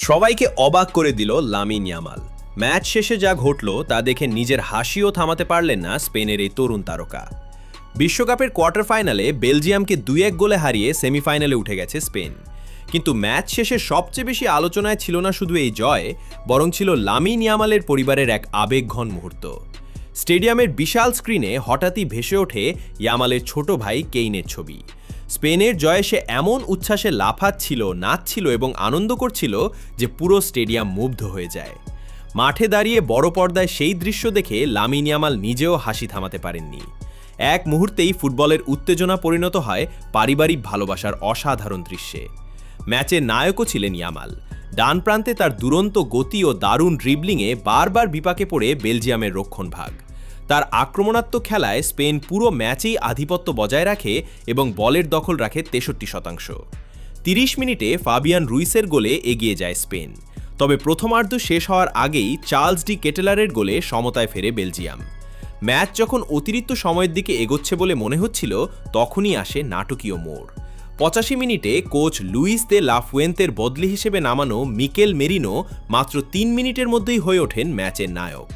সবাইকে অবাক করে দিল লামিন ইয়ামাল। ম্যাচ শেষে যা ঘটল তা দেখে নিজের হাসিও থামাতে পারলেন না স্পেনের এই তরুণ তারকা। বিশ্বকাপের কোয়ার্টার ফাইনালে বেলজিয়ামকে 2-1 গোলে হারিয়ে সেমিফাইনালে উঠে গেছে স্পেন। কিন্তু ম্যাচ শেষে সবচেয়ে বেশি আলোচনায় ছিল না শুধু এই জয়, বরং ছিল লামিন ইয়ামালের পরিবারের এক আবেগঘন মুহূর্ত। স্টেডিয়ামের বিশাল স্ক্রিনে হঠাৎই ভেসে ওঠে ইয়ামালের ছোট ভাই কেইনের ছবি। স্পেনের জয়ে সে এমন উচ্ছ্বাসে লাফাচ্ছিল, নাচছিল এবং আনন্দ করছিল যে পুরো স্টেডিয়াম মুগ্ধ হয়ে যায়। মাঠে দাঁড়িয়ে বড় পর্দায় সেই দৃশ্য দেখে লামিন ইয়ামাল নিজেও হাসি থামাতে পারেননি। এক মুহূর্তেই ফুটবলের উত্তেজনা পরিণত হয় পারিবারিক ভালোবাসার অসাধারণ দৃশ্যে। ম্যাচের নায়কও ছিলেন ইয়ামাল। ডান প্রান্তে তার দুরন্ত গতি ও দারুণ ড্রিবলিংয়ে বারবার বিপাকে পড়ে বেলজিয়ামের রক্ষণভাগ। তার আক্রমণাত্মক খেলায় স্পেন পুরো ম্যাচেই আধিপত্য বজায় রাখে এবং বলের দখল রাখে 63%। 30 মিনিটে ফাবিয়ান রুইসের গোলে এগিয়ে যায় স্পেন। তবে প্রথমার্ধ শেষ হওয়ার আগেই চার্লস ডি কেটেলারের গোলে সমতায় ফেরে বেলজিয়াম। ম্যাচ যখন অতিরিক্ত সময়ের দিকে এগোচ্ছে বলে মনে হচ্ছিল, তখনই আসে নাটকীয় মোড়। 85 মিনিটে কোচ লুইস দে লা ফুয়েন্তের বদলি হিসেবে নামানো মিকেল মেরিনো মাত্র 3 মিনিটের মধ্যেই হয়ে ওঠেন ম্যাচের নায়ক।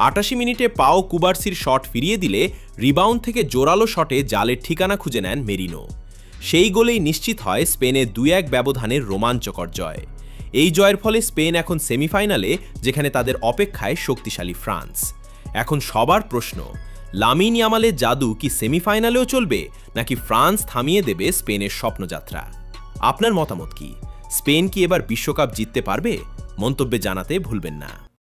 88 মিনিটে পাও কুবার্সির শট ফিরিয়ে দিলে রিবাউন্ড থেকে জোরালো শটে জালের ঠিকানা খুঁজে নেন মেরিনো। সেই গোলেই নিশ্চিত হয় স্পেনের 2-1 ব্যবধানের রোমাঞ্চকর জয়। এই জয়ের ফলে স্পেন এখন সেমিফাইনালে, যেখানে তাদের অপেক্ষায় শক্তিশালী ফ্রান্স। এখন সবার প্রশ্ন, লামিন ইয়ামালের জাদু কি সেমিফাইনালেও চলবে, নাকি ফ্রান্স থামিয়ে দেবে স্পেনের স্বপ্নযাত্রা? আপনার মতামত কি? স্পেন কি এবার বিশ্বকাপ জিততে পারবে? মন্তব্যে জানাতে ভুলবেন না।